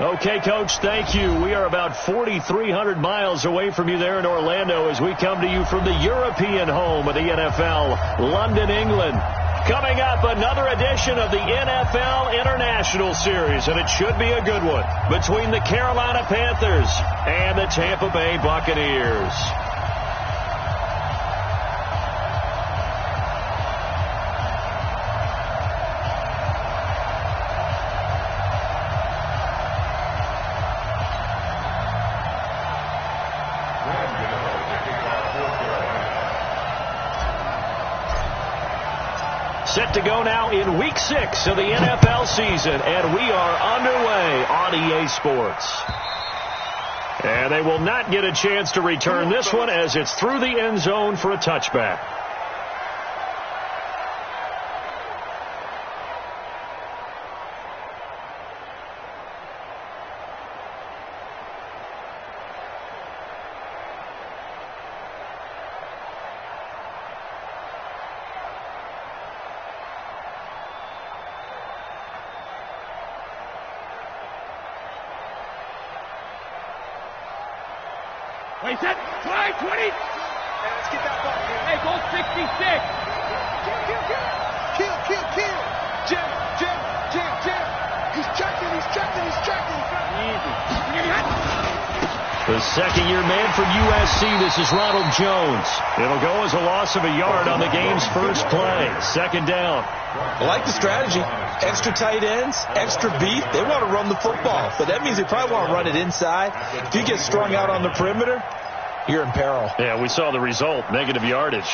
Okay, Coach, thank you. We are about 4,300 miles away from you there in Orlando as we come to you from the European home of the NFL, London, England. Coming up, another edition of the NFL International Series, and it should be a good one, between the Carolina Panthers and the Tampa Bay Buccaneers. Set to go now in Week 6 of the NFL season, and we are underway on EA Sports. And they will not get a chance to return this one as it's through the end zone for a touchback. Play set, try 20. Hey, let's get that ball. Hey, goal 66. Kill. Jim. He's checking. Easy. The second-year man from USC, this is Ronald Jones. It'll go as a loss of a yard on the game's first play. Second down. I like the strategy. Extra tight ends, extra beef. They want to run the football, but that means they probably want to run it inside. If you get strung out on the perimeter, you're in peril. Yeah, we saw the result, negative yardage.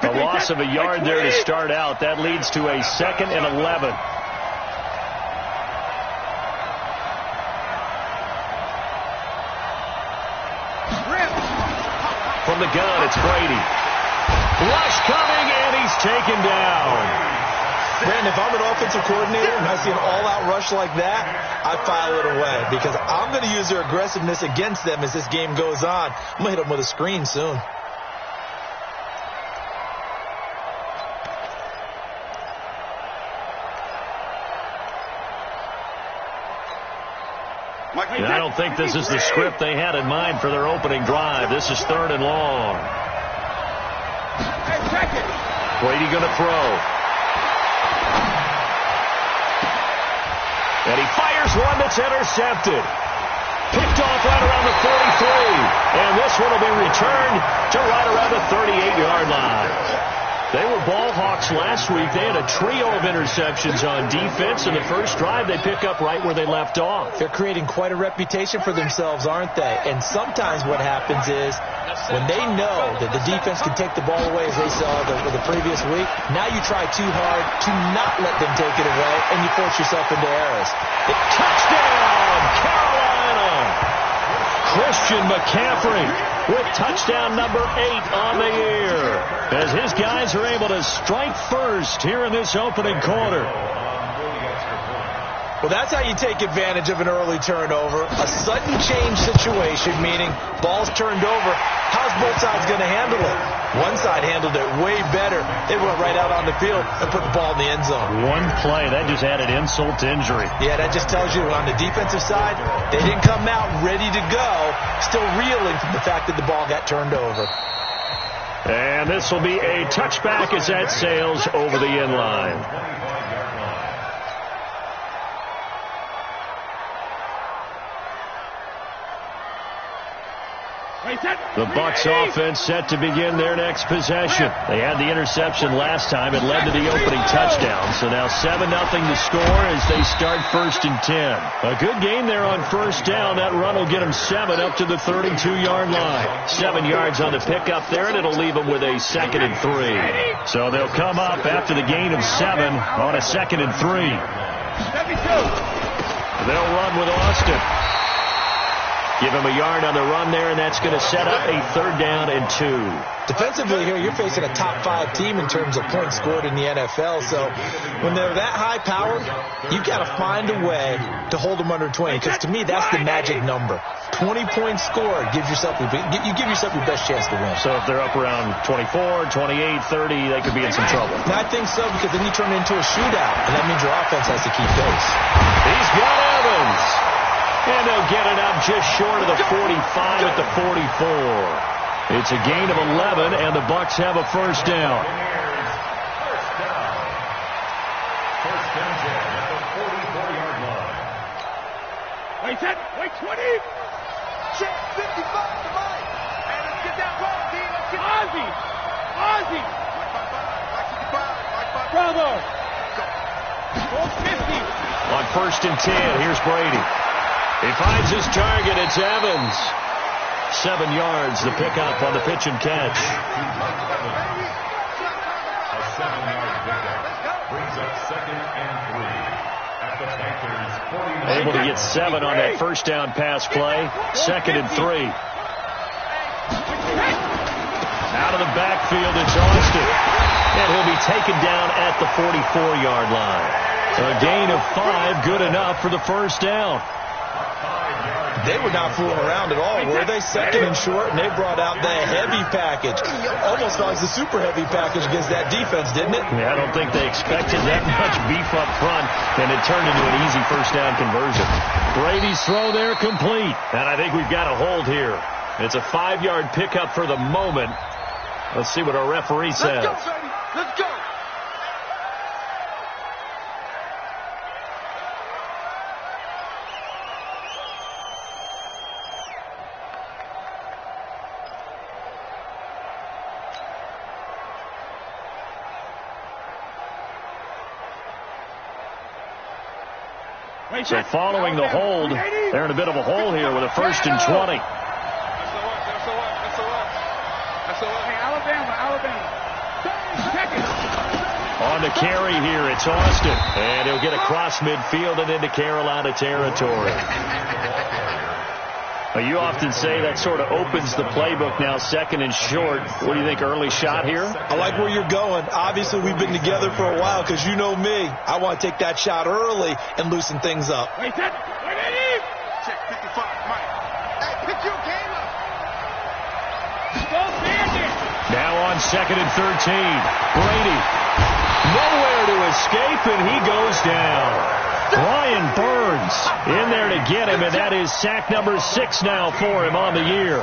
A loss of a yard there to start out. That leads to a 2nd and 11. From the gun, it's Brady. Rush coming, and he's taken down. Brandon, if I'm an offensive coordinator and I see an all-out rush like that, I file it away because I'm going to use their aggressiveness against them as this game goes on. I'm going to hit them with a screen soon. And I don't think this is the script they had in mind for their opening drive. This is 3rd and long. Brady going to throw. And he fires one that's intercepted. Picked off right around the 43. And this one will be returned to right around the 38-yard line. They were ball hawks last week. They had a trio of interceptions on defense. In the first drive, they pick up right where they left off. They're creating quite a reputation for themselves, aren't they? And sometimes what happens is when they know that the defense can take the ball away, as they saw the previous week, now you try too hard to not let them take it away, and you force yourself into errors. Touchdown, Carolina! Christian McCaffrey with touchdown number 8 on the year, as his guys are able to strike first here in this opening quarter. Well, that's how you take advantage of an early turnover. A sudden change situation, meaning ball's turned over. How's both sides going to handle it? One side handled it way better. They went right out on the field and put the ball in the end zone. One play, that just added insult to injury. Yeah, that just tells you on the defensive side, they didn't come out ready to go, still reeling from the fact that the ball got turned over. And this will be a touchback as that sails over the end line. The Bucs offense set to begin their next possession. They had the interception last time. It led to the opening touchdown. So now 7-0 the score as they start 1st and 10. A good game there on 1st down. That run will get them 7 up to the 32-yard line. 7 yards on the pickup there, and it'll leave them with a 2nd and 3. So they'll come up after the gain of 7 on a 2nd and 3. 72. They'll run with Austin. Give him a yard on the run there, and that's going to set up a 3rd down and 2. Defensively here, you're facing a top 5 team in terms of points scored in the NFL. So when they're that high powered, you've got to find a way to hold them under 20. Because to me, that's the magic number. 20 points scored you give yourself your best chance to win. So if they're up around 24, 28, 30, they could be in some trouble. And I think so, because then you turn it into a shootout, and that means your offense has to keep pace. He's got Evans. And they'll get it up just short of the 45 at the 44. It's a gain of 11, and the Bucs have a 1st down. First down at the 44-yard line. Wait, set. Wait, 20. Check 55 to Mike. And let's get that ball, D. Let's get Ozzy. Ozzy. Bravo. 50. On 1st and 10, here's Brady. He finds his target. It's Evans. 7 yards, the pickup on the pitch and catch. A 7-yard pickup brings up 2nd and 3 at the Panthers' 49. Able to get 7 on that 1st down pass play. 2nd and 3. Out of the backfield, it's Austin. And he'll be taken down at the 44-yard line. A gain of 5, good enough for the 1st down. They were not fooling around at all, were they? 2nd and short, and they brought out the heavy package. Almost like the super heavy package against that defense, didn't it? Yeah, I don't think they expected that much beef up front, and it turned into an easy 1st down conversion. Brady's throw there complete, and I think we've got a hold here. It's a 5-yard pickup for the moment. Let's see what our referee says. Let's go, baby. Let's go. So following the hold, they're in a bit of a hole here with a 1st and 20. On the carry here, it's Austin. And he'll get across midfield and into Carolina territory. Well, you often say that sort of opens the playbook now, 2nd and short. What do you think, early shot here? I like where you're going. Obviously, we've been together for a while because you know me. I want to take that shot early and loosen things up. Wait, set. Wait, check 55, Mike. Hey, pick your game up. Go Bandit. Now on 2nd and 13. Brady. Nowhere to escape, and he goes down. Brian Burns in there to get him, and that is sack number 6 now for him on the year.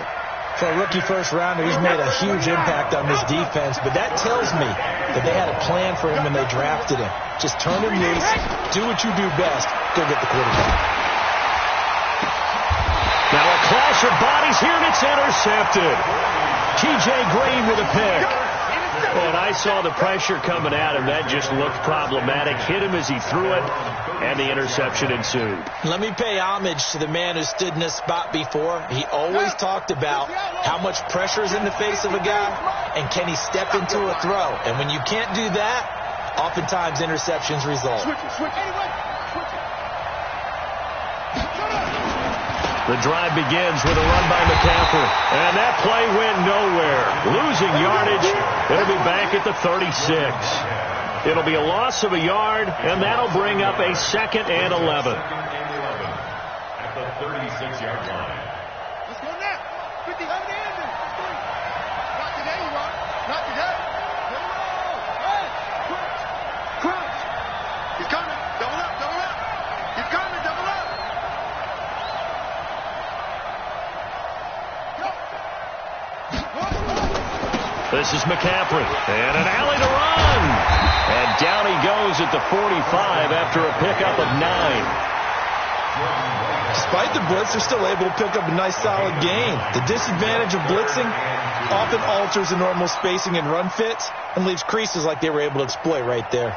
For a rookie 1st rounder, he's made a huge impact on this defense, but that tells me that they had a plan for him when they drafted him. Just turn him loose, do what you do best, go get the quarterback. Now a clash of bodies here, and it's intercepted. T.J. Green with a pick. And I saw the pressure coming at him. That just looked problematic. Hit him as he threw it, and the interception ensued. Let me pay homage to the man who stood in this spot before. He always talked about how much pressure is in the face of a guy, and can he step into a throw. And when you can't do that, oftentimes interceptions result. The drive begins with a run by McCaffrey. And that play went nowhere. Losing yardage. It'll be back at the 36. It'll be a loss of a yard, and that'll bring up a 2nd and 11. At the 36-yard line. Let's go now. 50, have it in there. Not today, you are. Not today. Hey, crunch. He's coming. Double up, double up. He's coming, double up. This is McCaffrey. And an alley to run. And down he goes at the 45 after a pickup of 9. Despite the blitz, they're still able to pick up a nice solid gain. The disadvantage of blitzing often alters the normal spacing and run fits and leaves creases like they were able to exploit right there.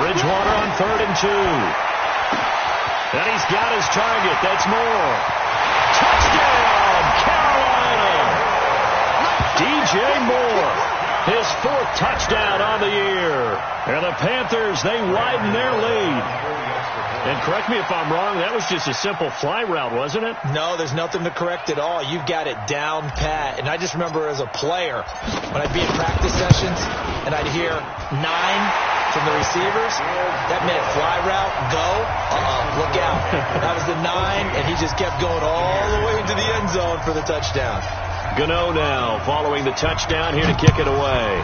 Bridgewater on 3rd and 2. And he's got his target. That's Moore. Touchdown, Carolina! DJ Moore, his 4th touchdown on the year. And the Panthers, they widen their lead. And correct me if I'm wrong, that was just a simple fly route, wasn't it? No, there's nothing to correct at all. You've got it down pat. And I just remember as a player, when I'd be in practice sessions and I'd hear 9 from the receivers, that meant fly route, go, look out. That was the 9, and he just kept going all the way into the end zone for the touchdown. Gano now following the touchdown, here to kick it away.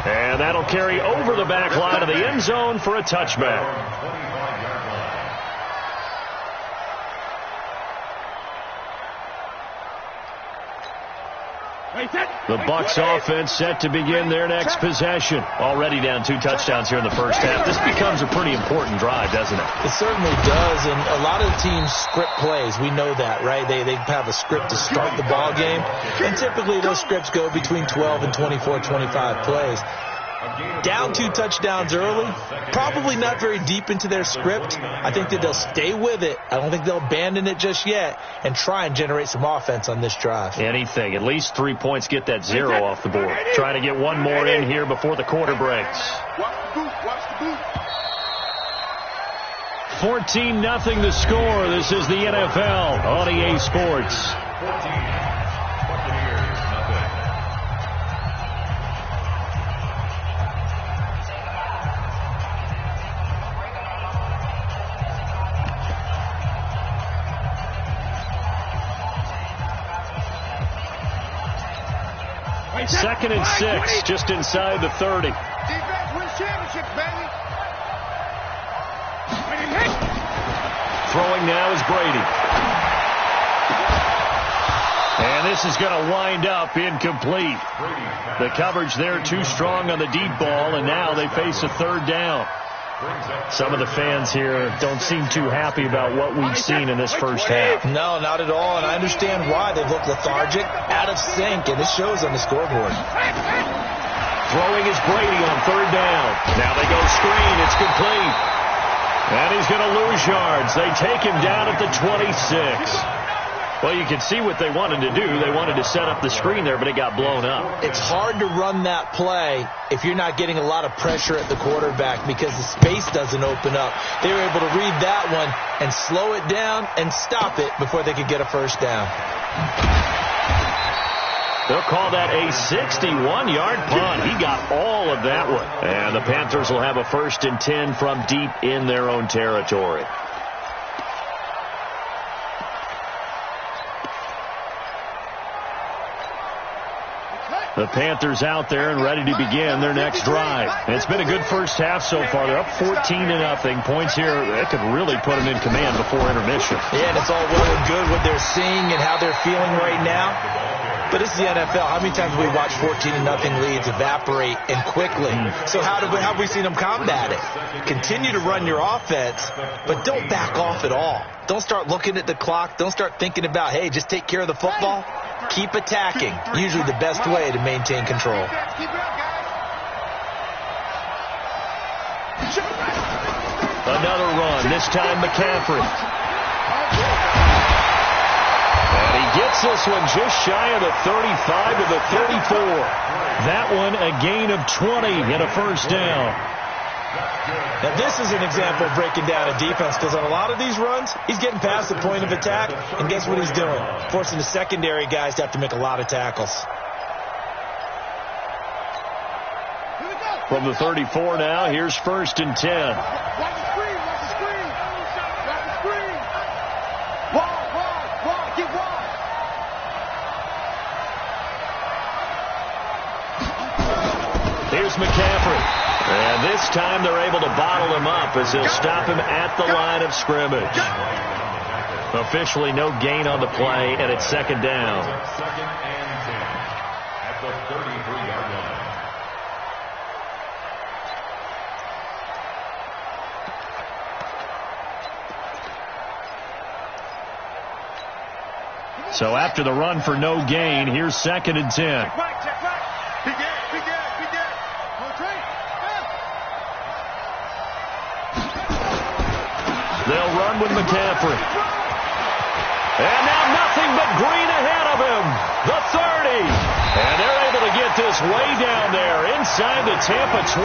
And that'll carry over the back line of the end zone for a touchback. The Bucs offense set to begin their next possession. Already down 2 touchdowns here in the first half. This becomes a pretty important drive, doesn't it? It certainly does, and a lot of the teams script plays. We know that, right? They have a script to start the ball game, and typically those scripts go between 12 and 24, 25 plays. Down 2 touchdowns early, probably not very deep into their script. I think that they'll stay with it. I don't think they'll abandon it just yet and try and generate some offense on this drive. Anything. At least 3 points, get that 0 off the board. Trying to get one more in here before the quarter breaks. 14-0 the score. This is the NFL on EA Sports. Second and 6, just inside the 30. Defense wins championships, baby. Throwing now is Brady. And this is going to wind up incomplete. The coverage there too strong on the deep ball, and now they face a 3rd down. Some of the fans here don't seem too happy about what we've seen in this first half. No, not at all, and I understand why. They've looked lethargic, out of sync, and it shows on the scoreboard. Throwing is Brady on 3rd down. Now they go screen. It's complete. And he's going to lose yards. They take him down at the 26. Well, you can see what they wanted to do. They wanted to set up the screen there, but it got blown up. It's hard to run that play if you're not getting a lot of pressure at the quarterback because the space doesn't open up. They were able to read that one and slow it down and stop it before they could get a first down. They'll call that a 61-yard punt. He got all of that one. And the Panthers will have a 1st and 10 from deep in their own territory. The Panthers out there and ready to begin their next drive. And it's been a good first half so far. They're up 14-0. Points here, that could really put them in command before intermission. Yeah, and it's all well and good what they're seeing and how they're feeling right now. But it's the NFL. How many times have we watched 14-0 leads evaporate and quickly? So how have we seen them combat it? Continue to run your offense, but don't back off at all. Don't start looking at the clock. Don't start thinking about, hey, just take care of the football. Keep attacking. Usually the best way to maintain control. Another run, this time McCaffrey. And he gets this one just shy of the 35 to the 34. That one a gain of 20 and a first down. Now, this is an example of breaking down a defense because on a lot of these runs, he's getting past the point of attack, and guess what he's doing? Forcing the secondary guys to have to make a lot of tackles. From the 34 now, here's 1st and 10. Watch the screen, watch the screen. Watch the screen. Wide, get wide. Here's McCaffrey. And this time they're able to bottle him up as they'll stop him at the line of scrimmage. Officially no gain on the play, and it's 2nd down. 2nd and 10 at the 33-yard line. So after the run for no gain, here's 2nd and 10. Check right. Begin. with McCaffrey. And now nothing but green ahead of him. The 30. And they're able to get this way down there inside the Tampa 20.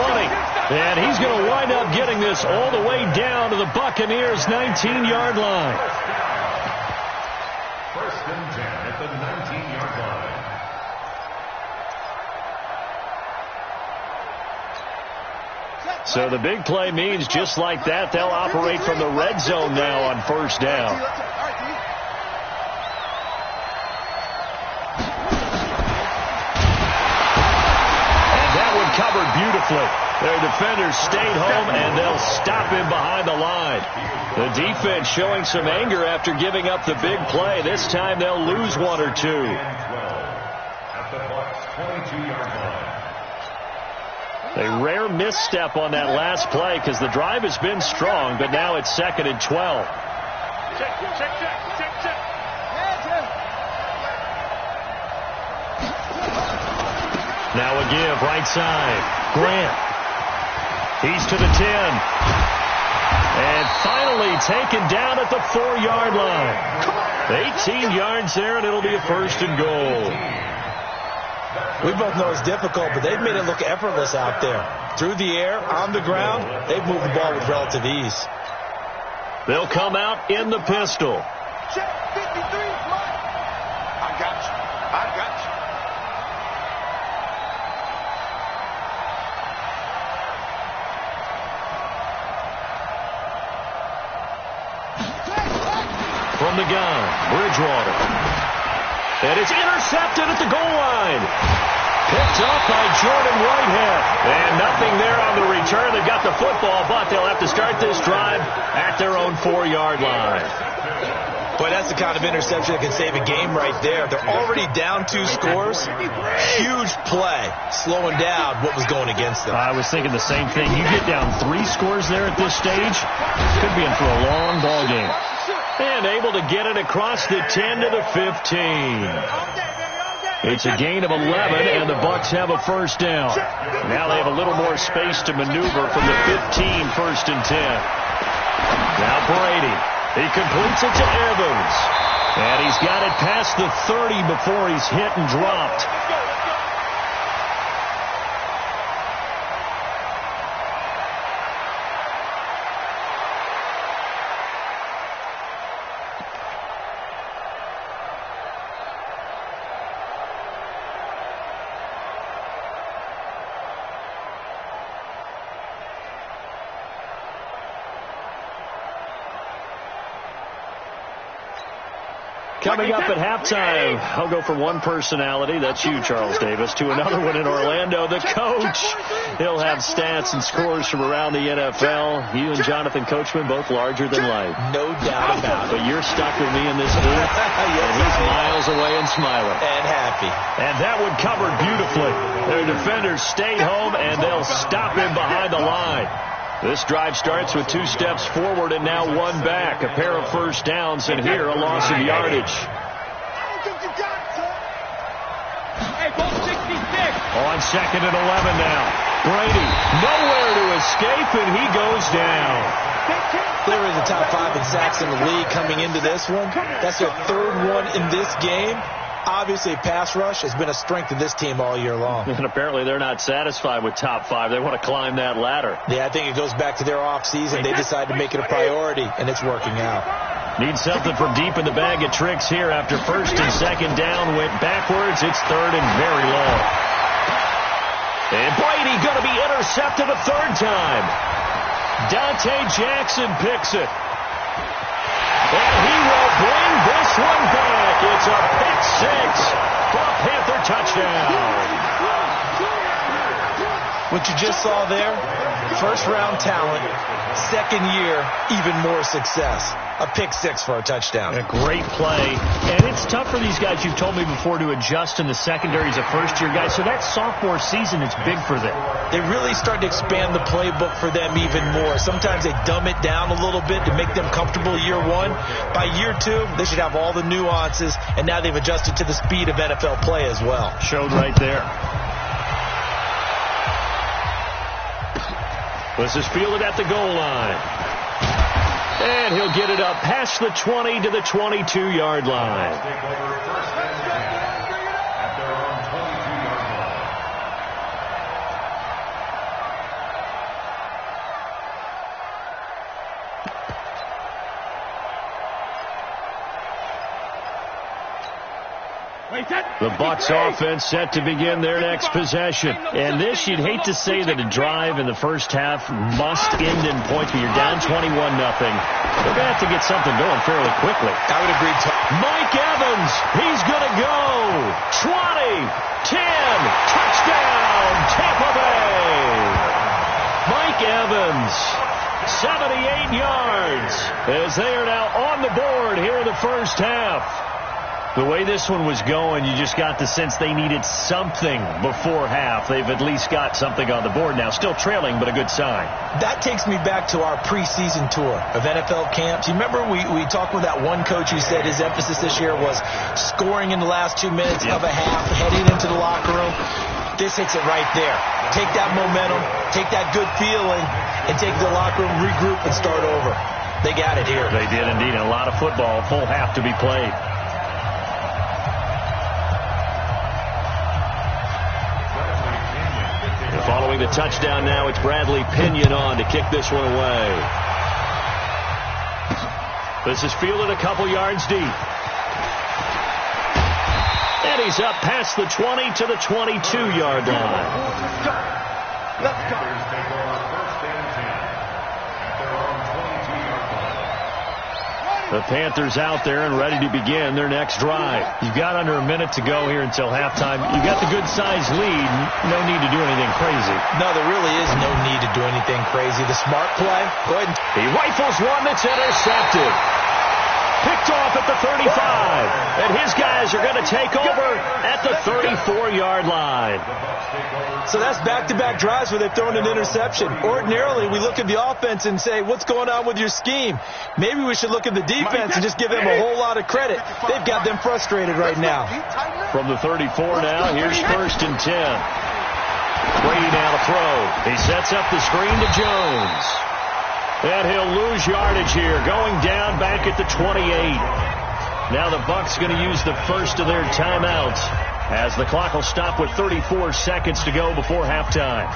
And he's going to wind up getting this all the way down to the Buccaneers' 19-yard line. First and 10 at the 19-yard line. So the big play means just like that, they'll operate from the red zone now on first down. And that one covered beautifully. Their defenders stayed home, and they'll stop him behind the line. The defense showing some anger after giving up the big play. This time they'll lose one or two. At the Bucs' 22-yard line. A rare misstep on that last play because the drive has been strong, but now it's 2nd and 12. Now a give, right side. Grant. He's to the 10. And finally taken down at the 4-yard line. 18 yards there, and it'll be a 1st and goal. We both know it's difficult, but they've made it look effortless out there. Through the air, on the ground, they've moved the ball with relative ease. They'll come out in the pistol. Check 53, I got you. From the gun, Bridgewater. And it's intercepted at the goal line. Picked up by Jordan Whitehead. And nothing there on the return. They've got the football, but they'll have to start this drive at their own 4-yard line. Boy, that's the kind of interception that can save a game right there. They're already down 2 scores. Huge play, slowing down what was going against them. I was thinking the same thing. You get down 3 scores there at this stage, could be in for a long ball game. And able to get it across the 10 to the 15. It's a gain of 11, and the Bucs have a first down. Now they have a little more space to maneuver from the 15, 1st and 10. Now Brady. He completes it to Evans. And he's got it past the 30 before he's hit and dropped. Coming up at halftime, I'll go from one personality, that's you, Charles Davis, to another one in Orlando, the coach. He'll have stats and scores from around the NFL. You and Jonathan Coachman, both larger than life. No doubt about it. But you're stuck with me in this booth, and he's miles away and smiling. And happy. And that one covered beautifully. Their defenders stayed home, and they'll stop him behind the line. This drive starts with 2 steps forward and now 1 back. A pair of first downs, and here a loss of yardage. On 2nd and 11 now. Brady nowhere to escape, and he goes down. Clearly the top 5 in sacks in the league coming into this one. That's their 3rd one in this game. Obviously, pass rush has been a strength of this team all year long. And apparently they're not satisfied with top 5. They want to climb that ladder. Yeah, I think it goes back to their offseason. They decided to make it a priority, and it's working out. Need something from deep in the bag of tricks here after 1st and 2nd down. Went backwards. It's 3rd and very long. And Brady going to be intercepted a 3rd time. Dante Jackson picks it. And he will bring this one back. It's a pick 6 for a Panther touchdown. What you just saw there, 1st-round talent, 2nd year, even more success. A pick 6 for a touchdown. A great play. And it's tough for these guys, you've told me before, to adjust in the secondary as a first-year guy. So that sophomore season, it's big for them. They really start to expand the playbook for them even more. Sometimes they dumb it down a little bit to make them comfortable year 1. By year 2, they should have all the nuances, and now they've adjusted to the speed of NFL play as well. Showed right there. This is fielded at the goal line. And he'll get it up past the 20 to the 22-yard line. Take over first and 10 at their own 22-yard line. The Bucs offense set to begin their next possession. And this, you'd hate to say that a drive in the first half must end in points, but you're down 21-0. They're going to have to get something going fairly quickly. I would agree. Mike Evans, he's going to go. 20, 10, touchdown, Tampa Bay. Mike Evans, 78 yards, as they are now on the board here in the first half. The way this one was going, you just got the sense they needed something before half. They've at least got something on the board now. Still trailing, but a good sign. That takes me back to our preseason tour of NFL camps. You remember we talked with that one coach who said his emphasis this year was scoring in the last 2 minutes of a half, heading into the locker room. This hits it right there. Take that momentum, take that good feeling, and take the locker room, regroup, and start over. They got it here. They did indeed. And a lot of football, full half to be played. Following the touchdown now, it's Bradley Pinion on to kick this one away. This is fielded a couple yards deep. And he's up past the 20 to the 22-yard line. Let's go. Take over first and 10 at their own 22-yard line. The Panthers out there and ready to begin their next drive. You've got under a minute to go here until halftime. You've got the good-sized lead. No need to do anything crazy. No, there really is no need to do anything crazy. The smart play, go ahead. He rifles one that's intercepted. Picked off at the 35. And his guys are going to take over at the 34-yard line. So that's back-to-back drives where they've thrown an interception. Ordinarily, we look at the offense and say, what's going on with your scheme? Maybe we should look at the defense and just give them a whole lot of credit. They've got them frustrated right now. From the 34 now, here's first and 10. Brady now to throw. He sets up the screen to Jones. And he'll lose yardage here, going down back at the 28. Now the Bucs going to use the first of their timeouts as the clock will stop with 34 seconds to go before halftime.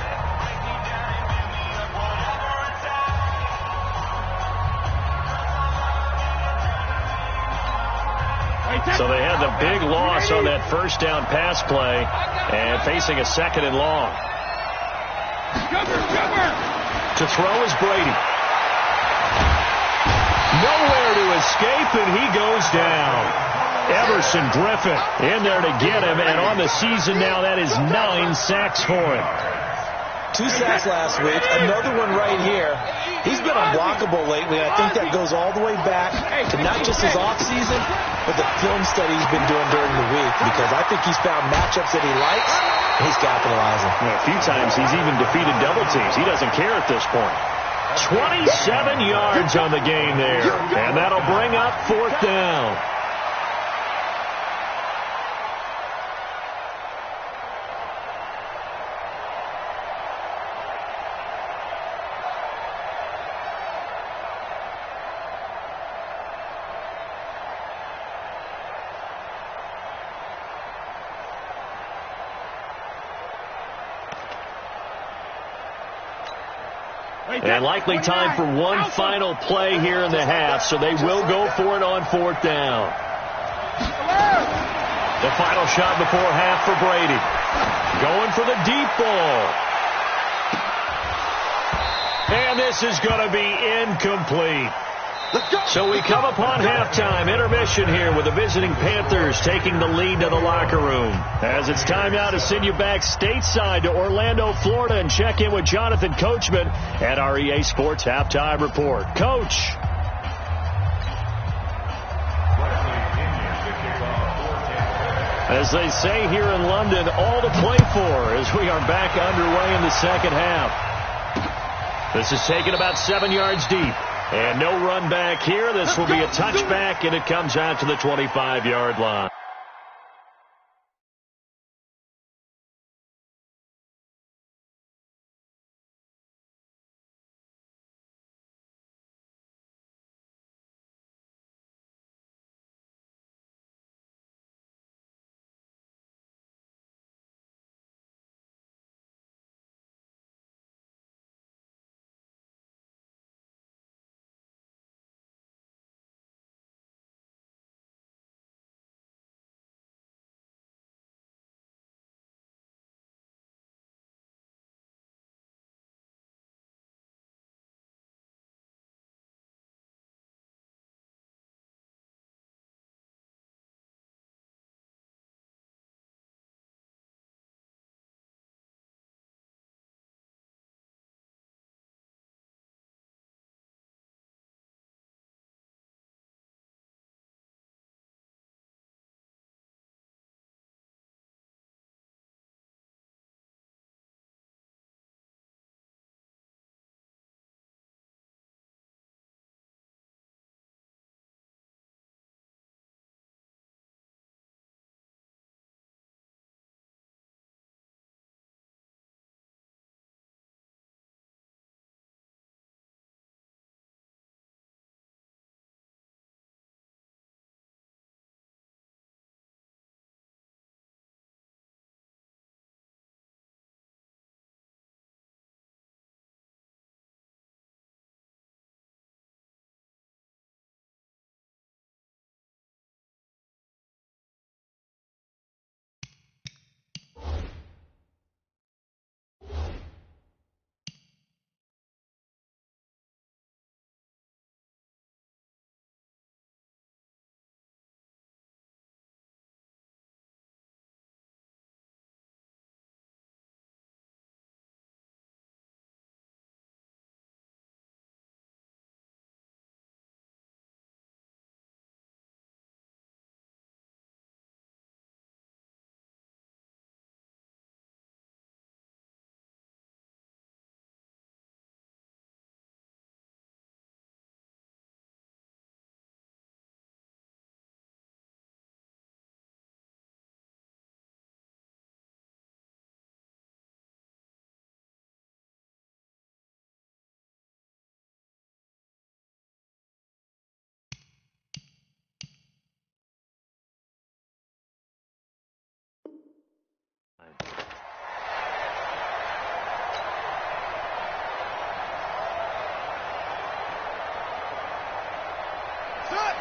So they had the big loss on that first down pass play and facing a second and long. To throw is Brady. Nowhere to escape, and he goes down. Everson Griffin in there to get him, and on the season now, that is 9 sacks for him. 2 sacks last week, another one right here. He's been unblockable lately. I think that goes all the way back to not just his offseason, but the film study he's been doing during the week, because I think he's found matchups that he likes, and he's capitalizing. Yeah, a few times he's even defeated double teams. He doesn't care at this point. 27 yards on the game there, and that'll bring up fourth down. And likely time for one final play here in the half, so they will go for it on fourth down. The final shot before half for Brady. Going for the deep ball. And this is going to be incomplete. So we come upon halftime intermission here with the visiting Panthers taking the lead to the locker room. As it's time now to send you back stateside to Orlando, Florida, and check in with Jonathan Coachman at our EA Sports Halftime Report. Coach. As they say here in London, all to play for as we are back underway in the second half. This is taken about 7 yards deep. And no run back here. This will be a touchback, and it comes out to the 25-yard line.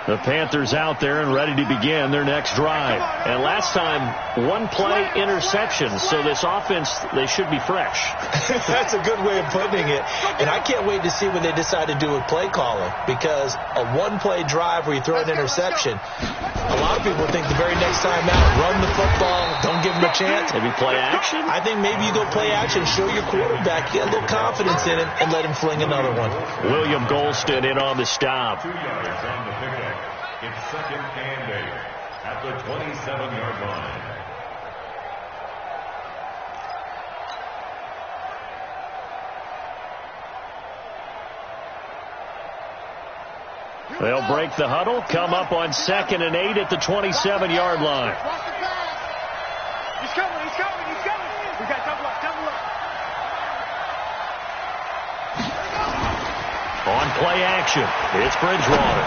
The Panthers out there and ready to begin their next drive. And last time, one play interception. So this offense, they should be fresh. That's a good way of putting it. And I can't wait to see when they decide to do with play calling, because a one-play drive where you throw an interception, a lot of people think the very next time out, run the football, don't give them a chance. Maybe play action? I think maybe you go play action, show your quarterback, get a little confidence in him, and let him fling another one. William Golston in on the stop. 2 yards on the pickup. It's 2nd and 8 at the 27-yard line. They'll break the huddle, come up on 2nd and 8 at the 27-yard line. He's coming, he's coming, he's coming. We got double up, double up. On play action, it's Bridgewater.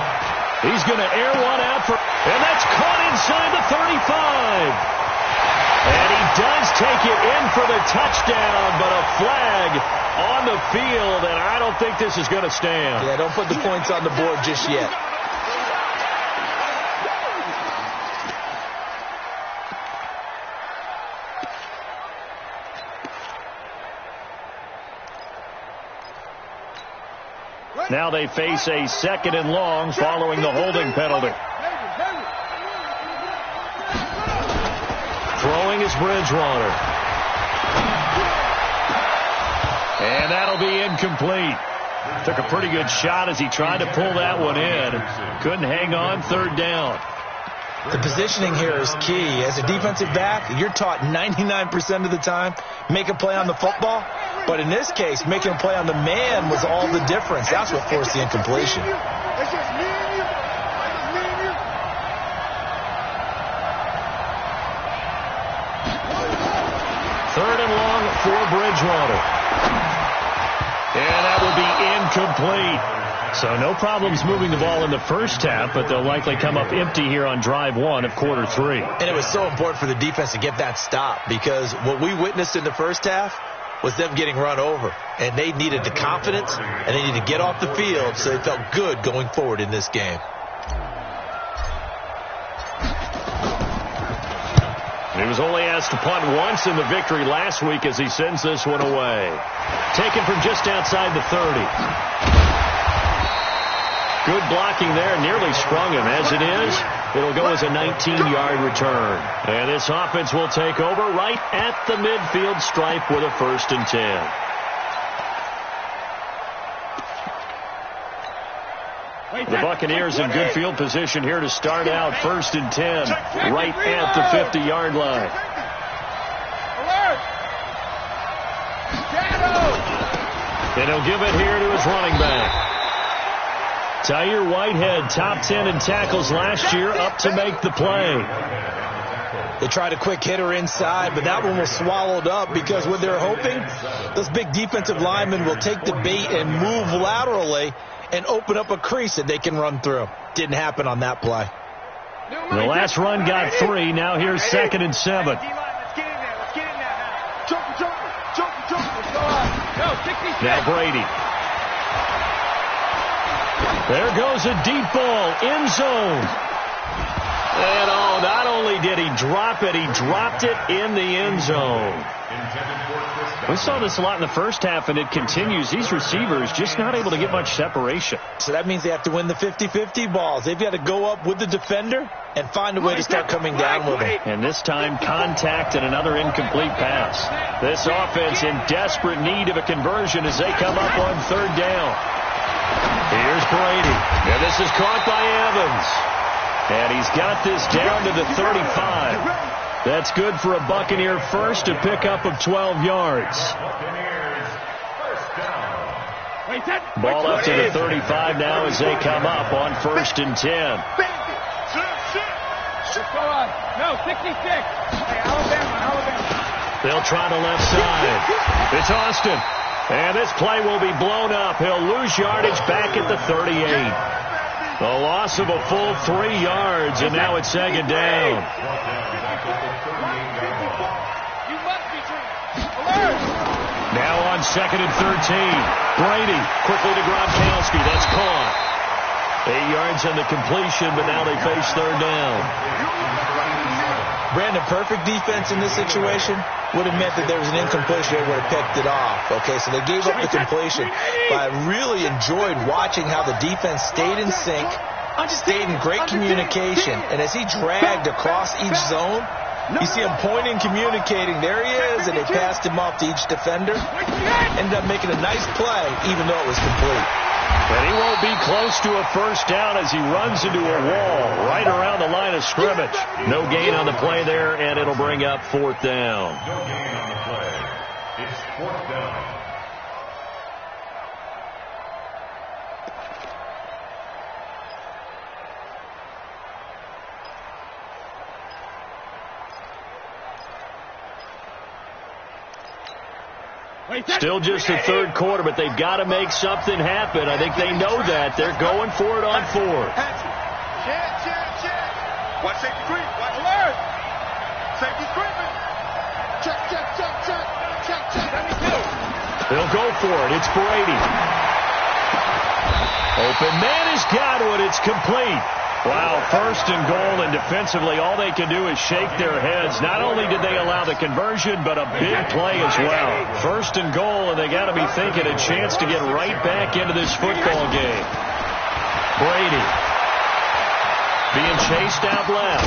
He's going to air one out for, and that's caught inside the 35. And he does take it in for the touchdown, but a flag on the field, and I don't think this is going to stand. Yeah, don't put the points on the board just yet. Now they face a 2nd and long following the holding penalty. Throwing is Bridgewater. And that'll be incomplete. Took a pretty good shot as he tried to pull that one in. Couldn't hang on, 3rd down. The positioning here is key. As a defensive back, you're taught 99% of the time, make a play on the football. But in this case, making a play on the man was all the difference. That's what forced the incompletion. It's just me and you. It's just me and you. 3rd and long for Bridgewater. And that will be incomplete. So no problems moving the ball in the first half, but they'll likely come up empty here on drive 1 of quarter 3. And it was so important for the defense to get that stop, because what we witnessed in the first half was them getting run over. And they needed the confidence, and they needed to get off the field so they felt good going forward in this game. He was only asked to punt once in the victory last week as he sends this one away. Taken from just outside the 30. Good blocking there, nearly sprung him. As it is, it'll go as a 19-yard return. And this offense will take over right at the midfield stripe with a 1st and 10. The Buccaneers in good field position here to start out 1st and 10, right at the 50-yard line. And he'll give it here to his running back. Tyre Whitehead, top 10 in tackles last year, up to make the play. They tried a quick hitter inside, but that one was swallowed up because what they're hoping, those big defensive linemen will take the bait and move laterally and open up a crease that they can run through. Didn't happen on that play. The last run got 3. Now here's 2nd and 7. Now Brady. There goes a deep ball, end zone. And not only did he drop it, he dropped it in the end zone. We saw this a lot in the first half, and it continues. These receivers just not able to get much separation. So that means they have to win the 50-50 balls. They've got to go up with the defender and find a way to start coming down with them. And this time, contact and another incomplete pass. This offense in desperate need of a conversion as they come up on 3rd down. Here's Brady. And this is caught by Evans. And he's got this down to the 35. That's good for a Buccaneer first, a pickup of 12 yards. Ball up to the 35 now as they come up on 1st and 10. No, 66. Hey, Alabama. They'll try the left side. It's Austin. And this play will be blown up. He'll lose yardage back at the 38. A loss of a full 3 yards, and now it's 2nd down. Now on 2nd and 13. Brady quickly to Gronkowski. That's caught. 8 yards on the completion, but now they face third down. Brandon, perfect defense in this situation would have meant that there was an incompletion. They would have picked it off. Okay, so they gave up the completion. But I really enjoyed watching how the defense stayed in sync, stayed in great communication. And as he dragged across each zone, you see him pointing, communicating. There he is, and they passed him off to each defender. Ended up making a nice play, even though it was complete. And he won't be close to a first down as he runs into a wall right around the line of scrimmage. No gain on the play there, and it'll bring up fourth down. No gain on the play. It's fourth down. Still just the third quarter, but they've got to make something happen. I think they know that. They're going for it on fourth. Check. Watch safety creep. Watch alert. Safety creeping. Check. Let me go. They'll go for it. It's Brady. Open man has got one. It's complete. Wow, first and goal, and defensively all they can do is shake their heads. Not only did they allow the conversion, but a big play as well. First and goal, and they got to be thinking a chance to get right back into this football game. Brady being chased out left.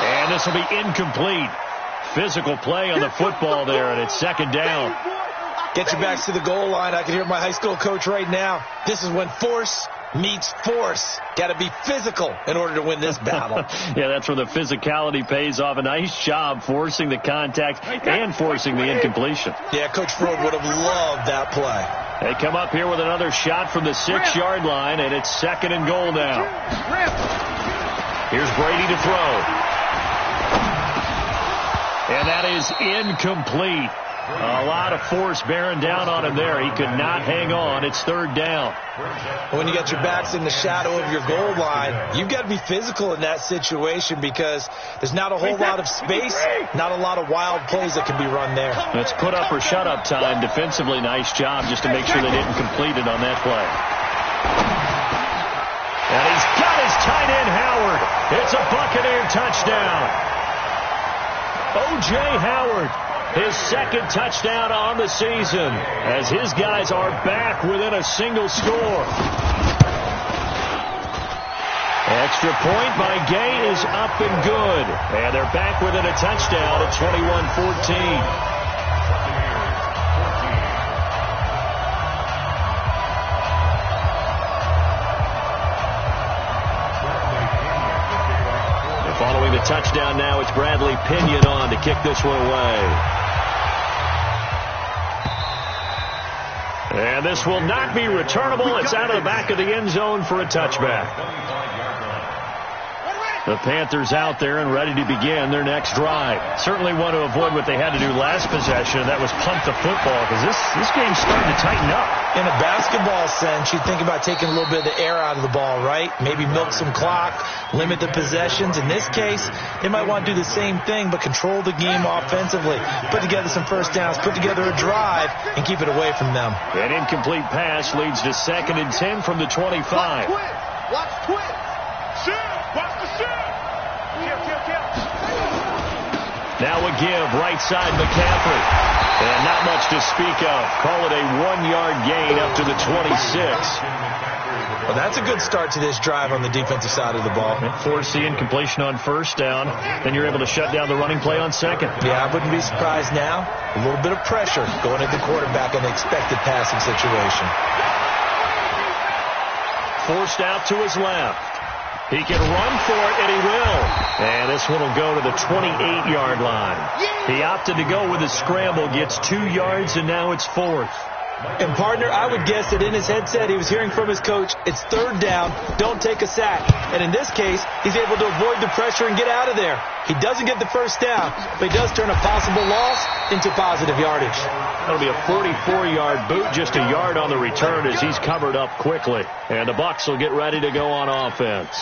And this will be incomplete. Physical play on the football there, and it's second down. Get your backs to the goal line. I can hear my high school coach right now. This is when force meets force. Got to be physical in order to win this battle. Yeah, that's where the physicality pays off. A nice job forcing the contact and forcing the incompletion. Yeah, Coach Ford would have loved that play. They come up here with another shot from the 6-yard line, and it's second and goal now. Here's Brady to throw. And that is incomplete. A lot of force bearing down on him there. He could not hang on. It's third down. When you got your backs in the shadow of your goal line, you've got to be physical in that situation because there's not a whole lot of space, not a lot of wild plays that can be run there. It's put up or shut up time. Defensively, nice job just to make sure they didn't complete it on that play. And he's got his tight end, Howard. It's a Buccaneer touchdown. O.J. Howard. His second touchdown on the season as his guys are back within a single score. Extra point by Gay is up and good. And they're back within a touchdown at 21-14. Following the touchdown now, it's Bradley Pinion on to kick this one away. And this will not be returnable. It's out of the back of the end zone for a touchback. The Panthers out there and ready to begin their next drive. Certainly want to avoid what they had to do last possession. That was punt the football because this game's starting to tighten up. In a basketball sense, you think about taking a little bit of the air out of the ball, right? Maybe milk some clock, limit the possessions. In this case, they might want to do the same thing but control the game offensively. Put together some first downs, put together a drive, and keep it away from them. An incomplete pass leads to 2nd and 10 from the 25. Watch twist. Shoot. Watch the shoot. Kill. Now a give, right side McCaffrey. And not much to speak of. Call it a 1-yard gain up to the 26. Well, that's a good start to this drive on the defensive side of the ball. Force the incompletion on first down. Then you're able to shut down the running play on second. Yeah, I wouldn't be surprised now. A little bit of pressure going at the quarterback in the expected passing situation. Forced out to his left. He can run for it, and he will. And this one will go to the 28-yard line. He opted to go with a scramble, gets 2 yards, and now it's 4th. And, partner, I would guess that in his headset he was hearing from his coach, it's third down, don't take a sack. And in this case, he's able to avoid the pressure and get out of there. He doesn't get the first down, but he does turn a possible loss into positive yardage. That'll be a 44-yard boot, just a yard on the return as he's covered up quickly. And the Bucs will get ready to go on offense.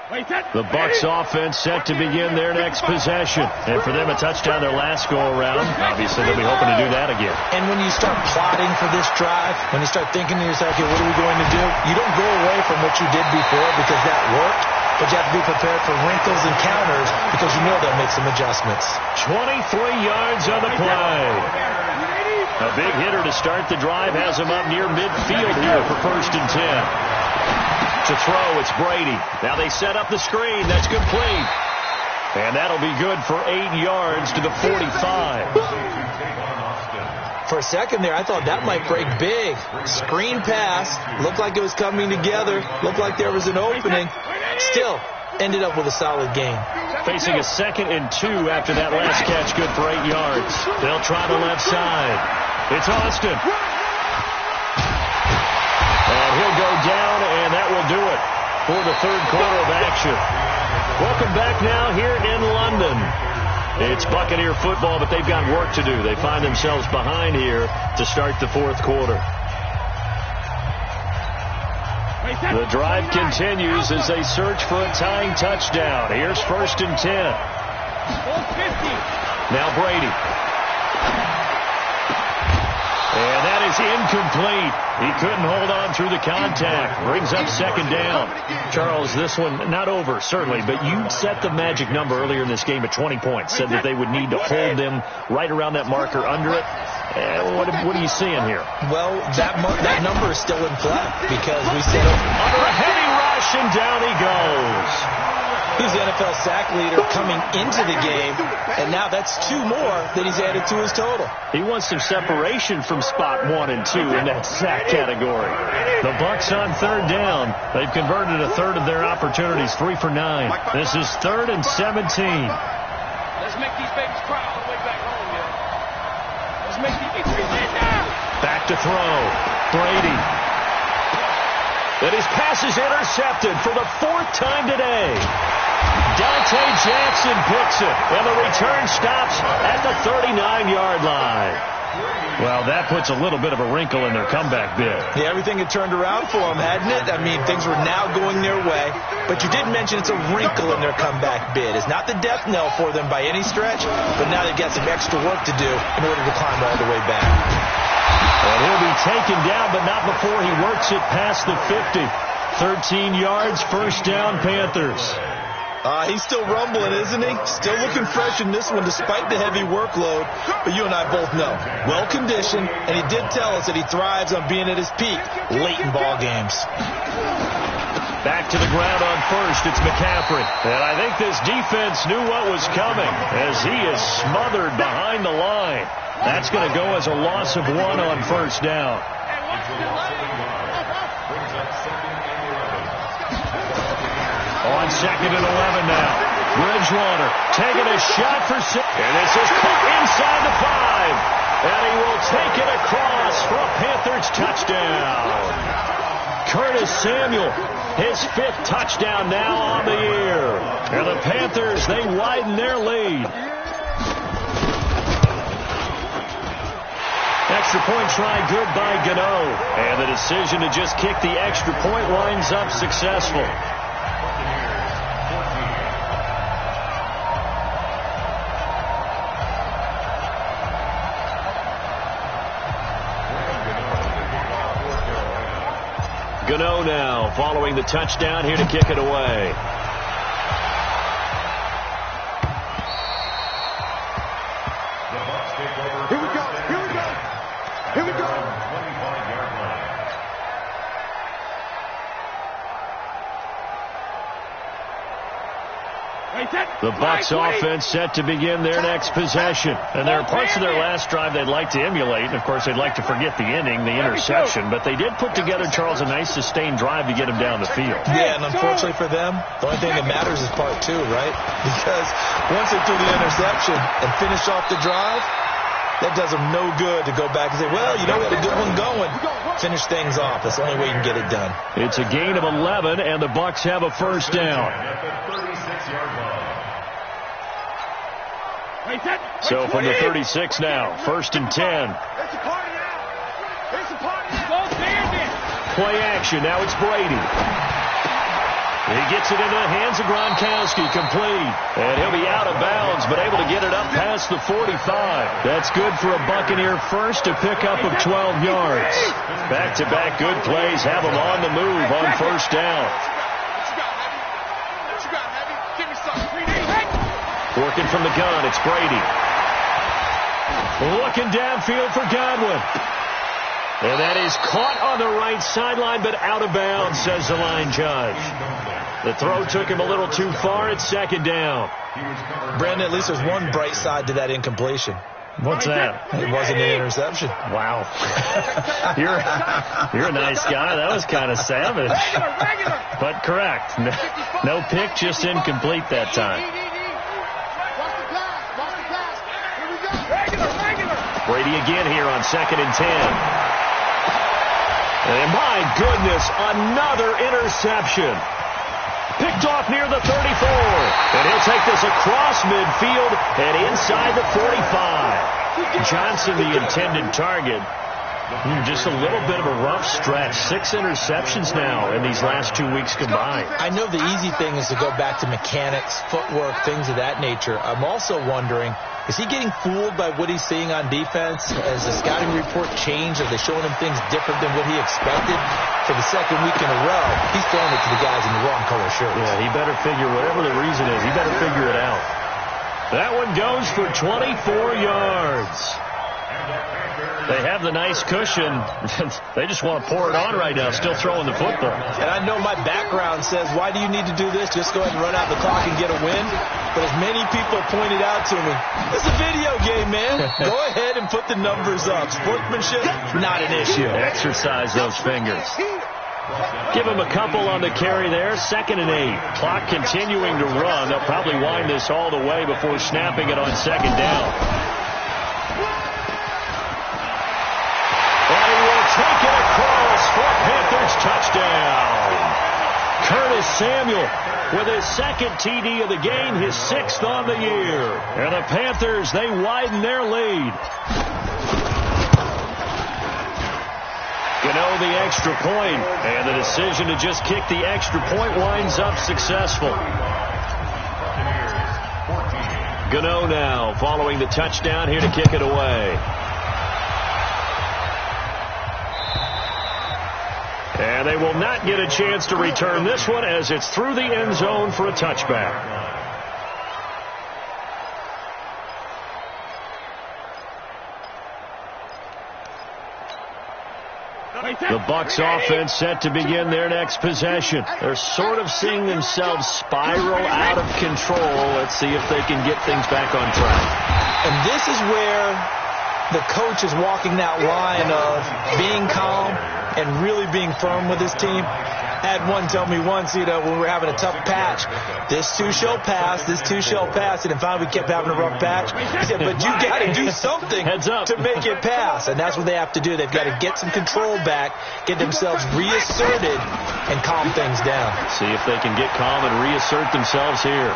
The Bucs offense set to begin their next possession. And for them, a touchdown their last go-around. Obviously, they'll be hoping to do that again. And when you start plotting for this drive, when you start thinking to yourself, okay, what are we going to do? You don't go away from what you did before because that worked, but you have to be prepared for wrinkles and counters because you know they'll make some adjustments. 23 yards on the play. A big hitter to start the drive has him up near midfield here for 1st and 10. To throw, it's Brady. Now they set up the screen. That's complete. And that'll be good for 8 yards to the 45. For a second there, I thought that might break big. Screen pass. Looked like it was coming together. Looked like there was an opening. Still ended up with a solid gain. Facing a 2nd and 2 after that last catch. Good for 8 yards. They'll try the left side. It's Austin. And he'll go down, and that will do it for the 3rd quarter of action. Welcome back now here in London. It's Buccaneer football, but they've got work to do. They find themselves behind here to start the 4th quarter. The drive continues as they search for a tying touchdown. Here's 1st and 10. Now Brady. And that is incomplete. He couldn't hold on through the contact. Brings up 2nd down. Charles, this one not over, certainly, but you set the magic number earlier in this game at 20 points. Said that they would need to hold them right around that marker under it. What are you seeing here? Well, that number is still in play because we set up under a heavy rush, and down he goes. He's the NFL sack leader coming into the game, and now that's 2 more that he's added to his total. He wants some separation from spot 1 and 2 in that sack category. The Bucs on 3rd down. They've converted a third of their opportunities, 3 for 9. This is 3rd and 17. Let's make these babies cry all the way back home, yeah. Let's make these babies down. Back to throw. Brady. And his pass is intercepted for the 4th time today. Dante Jackson picks it, and the return stops at the 39-yard line. Well, that puts a little bit of a wrinkle in their comeback bid. Yeah, everything had turned around for them, hadn't it? I mean, things were now going their way. But you did mention it's a wrinkle in their comeback bid. It's not the death knell for them by any stretch, but now they've got some extra work to do in order to climb all the way back. And he'll be taken down, but not before he works it past the 50. 13 yards, 1st down, Panthers. He's still rumbling, isn't he? Still looking fresh in this one despite the heavy workload. But you and I both know, well-conditioned, and he did tell us that he thrives on being at his peak late in ball games. Back to the ground on 1st, it's McCaffrey. And I think this defense knew what was coming as he is smothered behind the line. That's going to go as a loss of 1 on 1st down. On 2nd and 11 now. Bridgewater taking a shot for 6. And this is caught inside the 5. And he will take it across for a Panthers touchdown. Curtis Samuel, his 5th touchdown now on the year. And the Panthers, they widen their lead. Extra point try good by Gano. And the decision to just kick the extra point winds up successful. Gano now following the touchdown here to kick it away. Here we go. Here we go. Here we go. The Bucs offense set to begin their next possession. And there are parts of their last drive they'd like to emulate. And, of course, they'd like to forget the ending, the interception. But they did put together, Charles, a nice sustained drive to get him down the field. Yeah, and unfortunately for them, the only thing that matters is part 2, right? Because once they threw the interception and finished off the drive, that does them no good to go back and say, well, you know, we had a good one going. Finish things off. That's the only way you can get it done. It's a gain of 11, and the Bucs have a 1st down. So from the 36 now, 1st and 10. Play action. Now it's Brady. He gets it into the hands of Gronkowski, complete. And he'll be out of bounds, but able to get it up past the 45. That's good for a Buccaneer first, a pickup of 12 yards. Back-to-back good plays have them on the move on first down. Working from the gun, it's Brady. Looking downfield for Godwin. And that is caught on the right sideline, but out of bounds, says the line judge. The throw took him a little too far. It's second down. Brandon, at least there's one bright side to that incompletion. What's that? It wasn't an interception. Wow. You're a nice guy. That was kind of savage. But correct. No pick, just incomplete that time. Brady again here on 2nd and 10. And my goodness, another interception. Picked off near the 34. And he'll take this across midfield and inside the 45. Johnson, the intended target. Just a little bit of a rough stretch. 6 interceptions now in these last 2 weeks combined. I know the easy thing is to go back to mechanics, footwork, things of that nature. I'm also wondering, is he getting fooled by what he's seeing on defense? Has the scouting report changed? Are they showing him things different than what he expected? For the second week in a row, he's throwing it to the guys in the wrong color shirts. Yeah, he better figure, whatever the reason is, he better figure it out. That one goes for 24 yards. They have the nice cushion. They just want to pour it on right now, still throwing the football. And I know my background says, why do you need to do this? Just go ahead and run out the clock and get a win. But as many people pointed out to me, it's a video game, man. Go ahead and put the numbers up. Sportsmanship, not an issue. Exercise those fingers. Give him a couple on the carry there. 2nd and 8. Clock continuing to run. They'll probably wind this all the way before snapping it on 2nd down. Take it across for Panthers touchdown. Curtis Samuel with his 2nd TD of the game, his 6th on the year. And the Panthers, they widen their lead. Gano the extra point, and the decision to just kick the extra point winds up successful. Gano now following the touchdown here to kick it away. And they will not get a chance to return this one as it's through the end zone for a touchback. The Bucs offense set to begin their next possession. They're sort of seeing themselves spiral out of control. Let's see if they can get things back on track. And this is where the coach is walking that line of being calm and really being firm with his team. I had one tell me once, when we were having a tough patch, this too shall pass, this too shall pass, and finally we kept having a rough patch. He said, but you got to do something to make it pass, and that's what they have to do. They've got to get some control back, get themselves reasserted, and calm things down. See if they can get calm and reassert themselves here.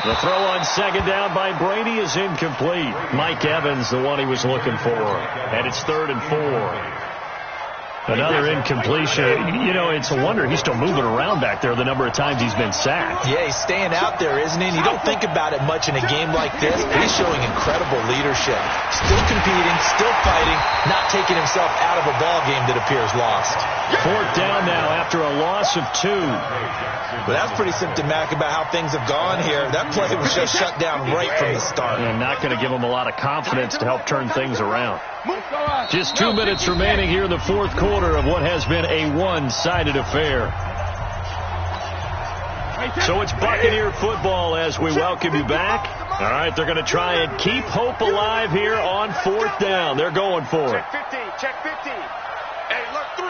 The throw on 2nd down by Brady is incomplete. Mike Evans, the one he was looking for. And it's 3rd and 4. Another incompletion. It's a wonder he's still moving around back there the number of times he's been sacked. Yeah, he's staying out there, isn't he? And you don't think about it much in a game like this, but he's showing incredible leadership. Still competing, still fighting, not taking himself out of a ball game that appears lost. 4th down now after a loss of 2. But that's pretty symptomatic about how things have gone here. That play was just shut down right from the start. And not going to give him a lot of confidence to help turn things around. Just 2 minutes remaining here in the 4th quarter of what has been a one-sided affair. So it's Buccaneer football as we welcome you back. All right, they're going to try and keep hope alive here on 4th down. They're going for it. Check 50. Hey, alert 3.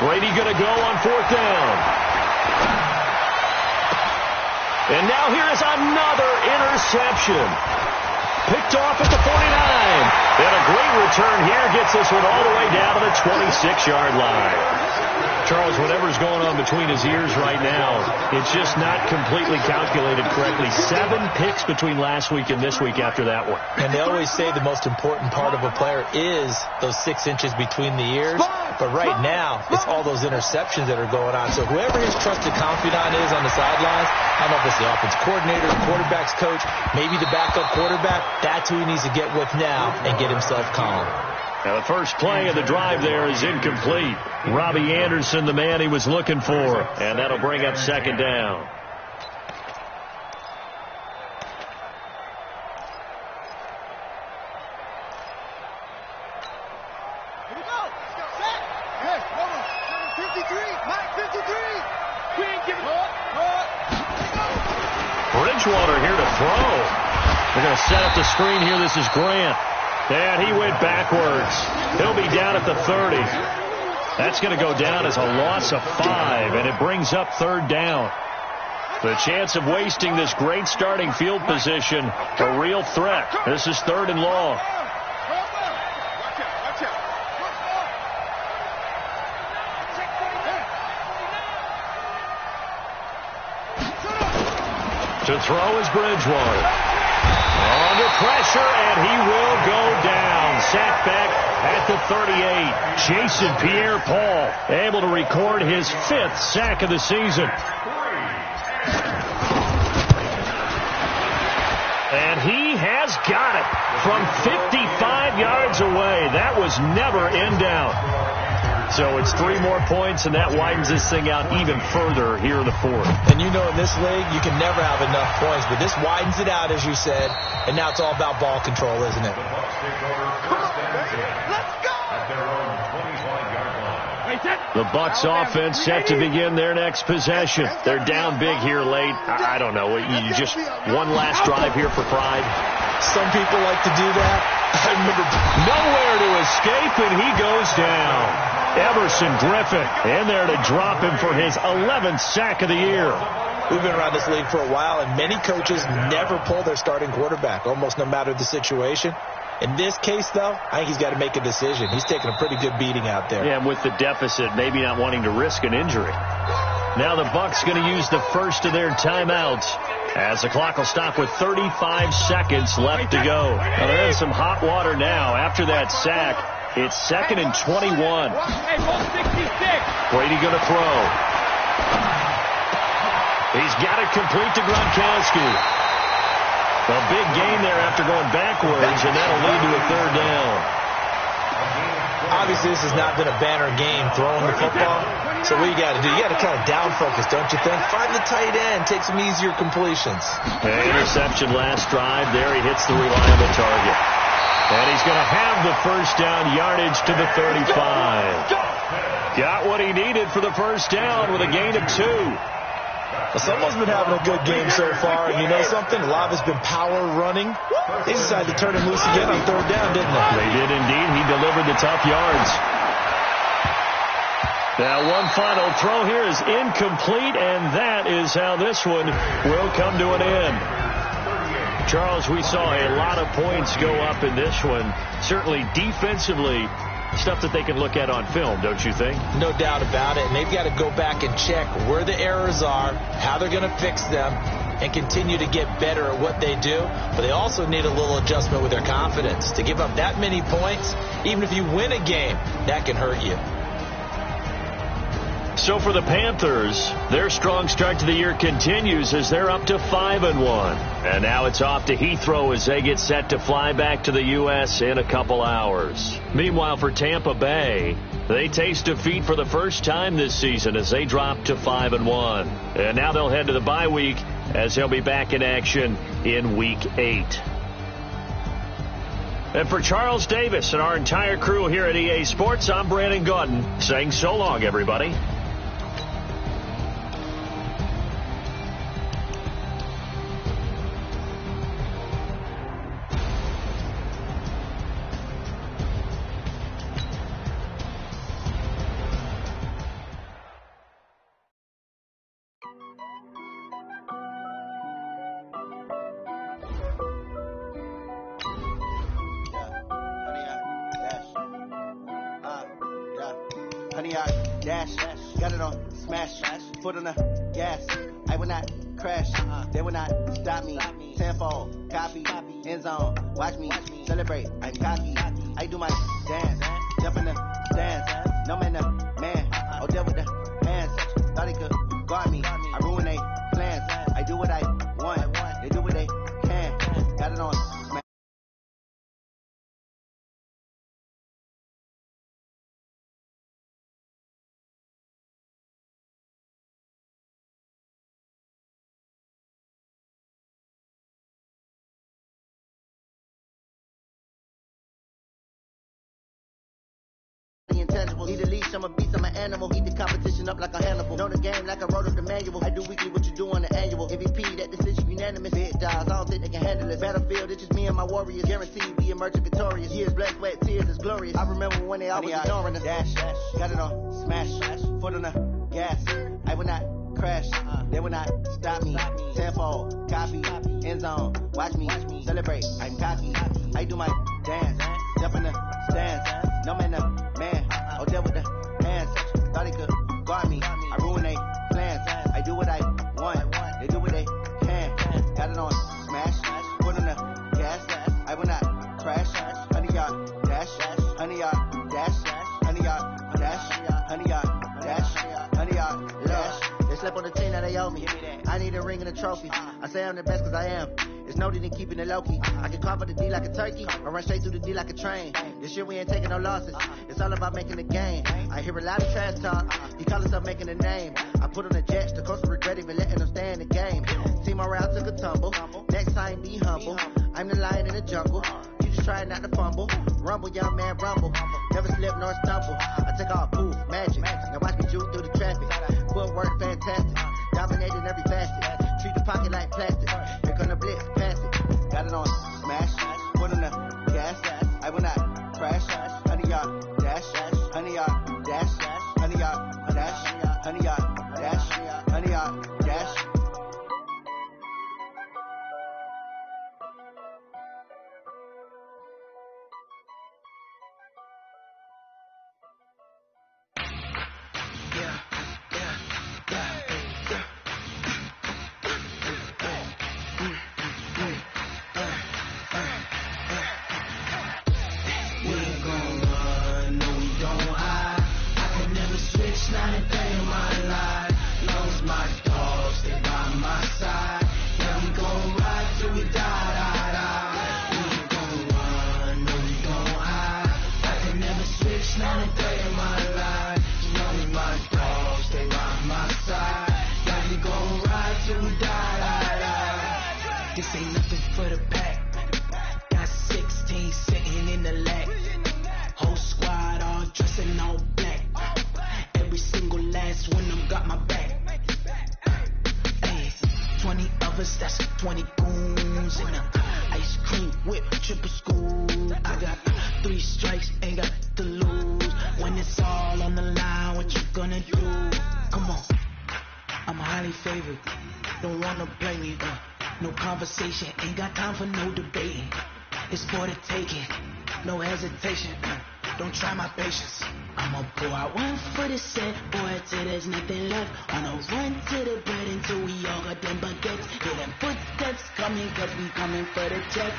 Brady going to go on 4th down. And now here is another interception. Picked off at the 49. And a great return here gets this one all the way down to the 26-yard line. Charles, whatever's going on between his ears right now, it's just not completely calculated correctly. 7 picks between last week and this week after that one. And they always say the most important part of a player is those 6 inches between the ears. But right now, it's all those interceptions that are going on. So whoever his trusted confidant is on the sidelines, I don't know if it's the offensive coordinator, the quarterback's coach, maybe the backup quarterback, that's who he needs to get with now and get himself calm. Now, the first play of the drive there is incomplete. Robbie Anderson, the man he was looking for. And that'll bring up second down. Here we go. Let's go. Set. Hey, hold on. 53. Mike, 53. We ain't giving up. Bridgewater here to throw. They're going to set up the screen here. This is Grant. And he went backwards. He'll be down at the 30. That's going to go down as a loss of 5, and it brings up third down. The chance of wasting this great starting field position, a real threat. This is 3rd and long. To throw is Bridgewater. Under pressure, and he will go down. Sacked back at the 38. Jason Pierre-Paul able to record his 5th sack of the season. And he has got it from 55 yards away. That was never in doubt. So it's 3 more points, and that widens this thing out even further here in the 4th. And you know in this league, you can never have enough points, but this widens it out, as you said, and now it's all about ball control, isn't it? Let's go. The Bucs offense set to begin their next possession. They're down big here late. I don't know. You just one last drive here for pride. Some people like to do that. I remember nowhere to escape, and he goes down. Everson Griffin in there to drop him for his 11th sack of the year. We've been around this league for a while, and many coaches never pull their starting quarterback, almost no matter the situation. In this case, though, I think he's got to make a decision. He's taking a pretty good beating out there. Yeah, and with the deficit, maybe not wanting to risk an injury. Now the Bucs going to use the first of their timeouts as the clock will stop with 35 seconds left to go. Now they're in some hot water now after that sack. It's 2nd and 21. Hey, 166. Brady going to throw. He's got it complete to Gronkowski. A big gain there after going backwards, and that'll lead to a 3rd down. Obviously, this has not been a banner game throwing the football. So what you got to do, you got to kind of down focus, don't you think? Find the tight end, take some easier completions. Interception last drive. There he hits the reliable target. And he's going to have the first down, yardage to the 35. Got what he needed for the first down with a gain of 2. Well, someone's been having a good game so far, and you know something? A lot of it's been power running. They decided to turn him loose again on 3rd down, didn't they? They did indeed. He delivered the tough yards. Now one final throw here is incomplete, and that is how this one will come to an end. Charles, we saw a lot of points go up in this one. Certainly defensively, stuff that they can look at on film, don't you think? No doubt about it. And they've got to go back and check where the errors are, how they're going to fix them, and continue to get better at what they do. But they also need a little adjustment with their confidence. To give up that many points, even if you win a game, that can hurt you. So for the Panthers, their strong start to the year continues as they're up to 5-1. And now it's off to Heathrow as they get set to fly back to the U.S. in a couple hours. Meanwhile, for Tampa Bay, they taste defeat for the first time this season as they drop to 5-1. And now they'll head to the bye week as they'll be back in action in Week 8. And for Charles Davis and our entire crew here at EA Sports, I'm Brandon Gaudin saying so long, everybody. Honey, dash. Got it on smash. Foot on the gas. I will not crash. They will not stop me. Tenfold, copy, end zone. Watch me celebrate. I'm cocky. I do my dance. Jump in the stands. No man, the man. Oh, there with the hands. Thought he could guard me. I ruin they plans. I do what I want. They do what they can. Got it on smash. Intangible. Need a leash, I'm a beast, I'm an animal. Eat the competition up like a Hannibal. Know the game like I wrote up the manual. I do weekly what you do on the annual. MVP, that decision unanimous. Big dogs, I don't think they can handle it. Battlefield, it's just me and my warriors. Guaranteed we emerge victorious. Years, blood, sweat, tears, it's glorious. I remember when they always ignoring us. Dash, got it on smash. Foot on the gas. I will not crash. They will not stop me. Tenfold, copy, end zone. Watch me celebrate. I'm cocky. I do my dance. Jump in the stands. No man, the man. Oh, there with the hands. Thought he could guard me. I ruin they plans. I do what I want. They do what they can. Got it on smash. Foot on the gas. I will not crash. 100 yard dash. 100 yard dash. 100 yard dash. 100 yard dash. 100 yard dash. They slept on the team that they owe me. I need a ring and a trophy. I say I'm the best cause I am. It's no need in keeping it low-key. I can carve up the D like a turkey, or run straight through the D like a train. This year we ain't taking no losses. It's all about making a game. I hear a lot of trash talk. He call himself making a name. I put on the Jets, the coach will regret even letting them stay in the game. Team morale took a tumble. Next time be humble. I'm the lion in the jungle. You just try not to fumble. Rumble, young man, rumble. Never slip nor stumble. I take all poof, magic. Now watch me juke through the traffic. Footwork fantastic. Dominating every facet. Treat the pocket like plastic. Here come the blitz, pass it. Got it on smash. Foot on the gas. I will not crash. 100 yard dash. 100 yard dash. 100 yard dash. 100 yard dash. 100 yard dash. Ain't got time for no debating. It's for the taking, no hesitation. Don't try my patience. I'ma pour out one for the set, boy, till there's nothing left. On a run to the bread until we all got them baguettes. Hear them footsteps coming, cause we coming for the check.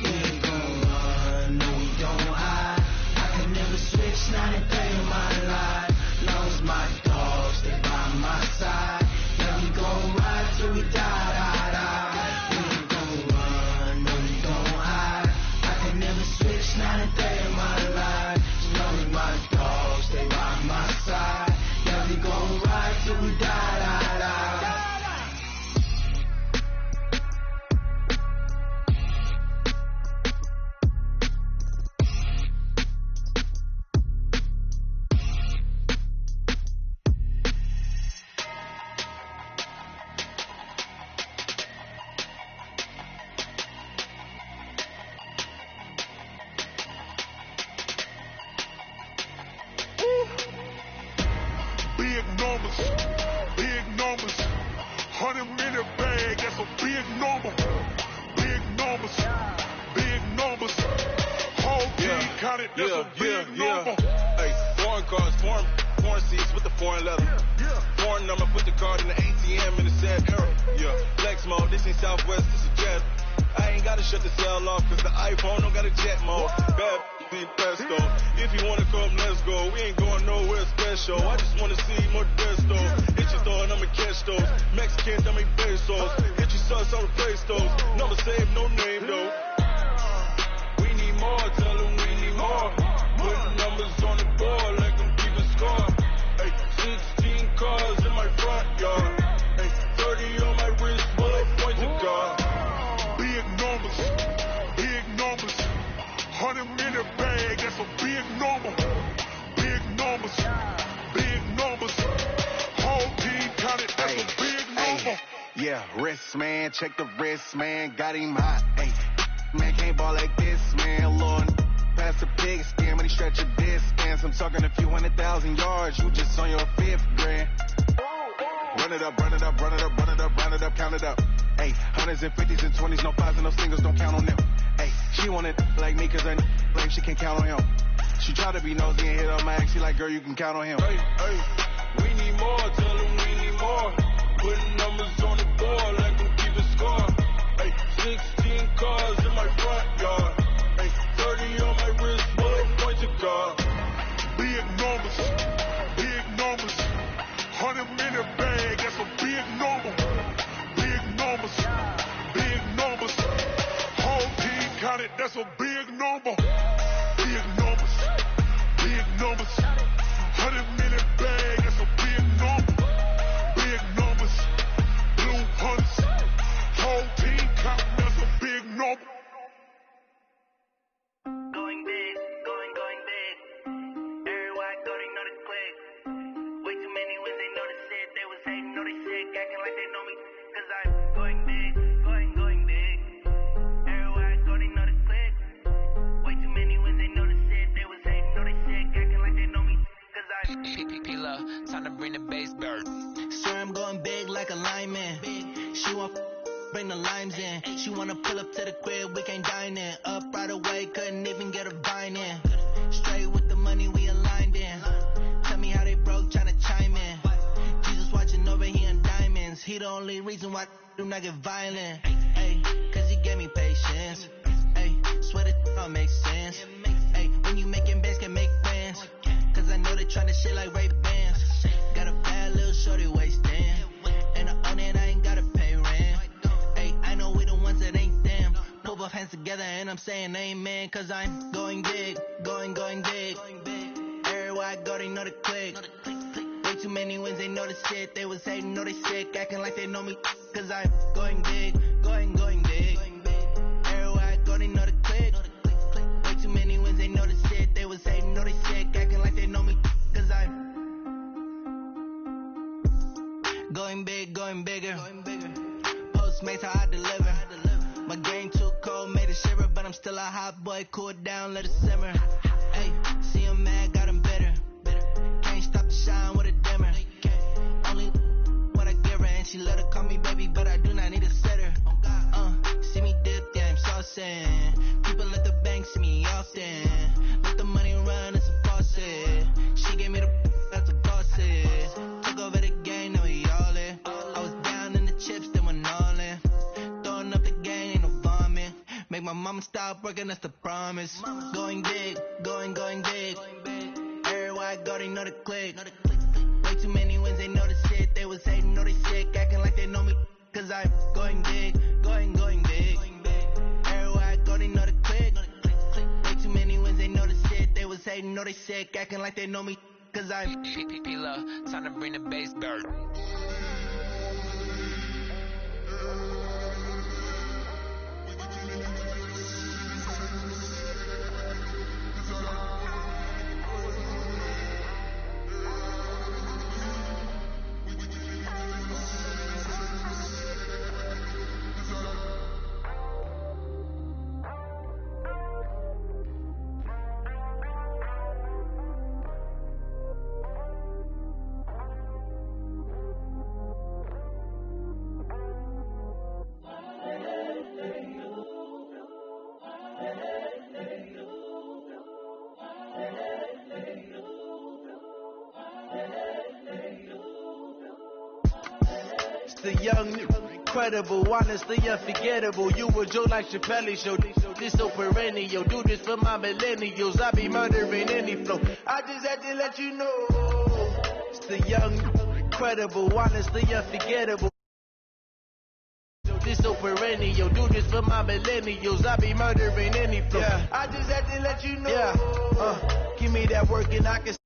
We ain't gon' run, no we don't hide. I can never switch, not a day in my life. Long as my dogs, they by my side. We gon' ride till we die. We ain't gon' run, no we don't hide. I can never switch, not a day in my life. As long as my dogs stay by my side. Yeah, we gon' ride till we die. Big numbers, 100-minute bag, that's a big number. Big numbers, whole team counted, that's a big number. foreign cars, foreign seats with the foreign leather. Foreign number, put the card in the ATM in the sad era. Yeah, flex mode, this ain't Southwest, this is jet. I ain't gotta shut the cell off, cause the iPhone don't got a jet mode. Bad ain't pesto. If you wanna come, let's go. We ain't going nowhere special. I just wanna see more Modesto. Hit your store and I'ma catch those. Mexicans, I make pesos. Hit your sus, I'll replace those. Number save, no name though. We need more, tell them we need more. Put numbers on the board like I'm keeping score. Hey, 16 cars in my front yard. Hey, 30 on my wrist, bullet points of God. Big numbers, 100 minute bag, that's a big number. Big numbers, whole team counted, that's a big number. Yeah, wrist man, check the wrist man, got him hot. Hey, man can't ball like this, man. Lord, pass the pig skin, but he stretch a distance. I'm talking a few 100,000 yards, you just on your 5th grand. Run it up, count it up. Hey, hundreds and 50s and 20s, no 5s and no singles, don't count on them. Hey, she want it like me, cause her claim she can count on him. She try to be nosy and hit on my ex, she like, girl, you can count on him. Hey, we need more, tell them we need more. Putting numbers on the board like I'm keeping score. Hey, 16 cars in my front yard. Hey, 30 on my wrist, bullet points of God. Big numbers, 100 minute bag, that's a big number. Big numbers, whole team counted, that's a big number. Big numbers, 100 minute bag, that's a big number. Big numbers, blue hunts, whole team counting, that's a big number. Going big, going big. Everywhere I go, they know the click. Way too many wins, they know the shit. They was hating, know they sick, acting like they know me. Cause I'm going big, going big. Everywhere I go, they know the click. Way too many wins, they know the shit. They was hating, know they sick, acting like they know me. Cause I'm P-P-P-Love, time to bring the bass bird. swear I'm going big like a lineman. She want bring the limes in. She wanna pull up to the crib, we can't dine in. Up right away, couldn't even get a vine in. Straight with the money we aligned in. Tell me how they broke, tryna chime in. Jesus watching over here in diamonds. He the only reason why I do not get violent. Ay, cause he gave me patience. Ay, swear that all makes sense. Ay, when you making bands, can make plans. Cause I know they tryna shit like Ray-Bans. Got a bad little shorty wasting. And I own it, I ain't gotta pay rent. Ay, I know we the ones that ain't them. Pull both hands together and I'm saying amen. Cause I'm going big, going big. Everywhere I go, they know the click. Way too many wins, they know the shit. They was hating, know they sick, acting like they know me. Cause I'm going big, going big. Everywhere I go, they know the click. Way too many wins, they know the shit. They was hating, know they sick, acting like they know me. Cause I'm going big, going bigger. Postmates how I deliver. My game too cold, made it shiver, but I'm still a hot boy. Cool it down, let it simmer. Hey, see him mad, got him bitter. Can't stop the shine with a dimmer. Only what I give her, and she let her call me baby, but I do not need a sitter. See me dip, yeah, I'm saucing. People at the bank see me often. Let the money run, it's a faucet. She gave me the that's a faucet. Took over the game, now we all in. I was down in the chips, then went all in. Throwing up the game, ain't no vomit. Make my mama stop working, that's the promise. Going big, going big. Everywhere I go, they know the click. Way too many wins, they know the shit. They was hating, know they sick, acting like they know me. Cause I'm going big, going big. Everywhere I go, they know the click. Way too many wins, they know the shit. They was hating, know they sick, acting like they know me. Cause I'm P-P-P-Love, time to bring the bass bird. The young, incredible, honestly unforgettable. You a joke like Chappelle show. This so perennial. Do this for my millennials. I be murdering any flow. I just had to let you know. It's the young, incredible, honestly unforgettable. This so perennial. Do this for my millennials. I be murdering any flow. I just had to let you know. Give me that work and I can.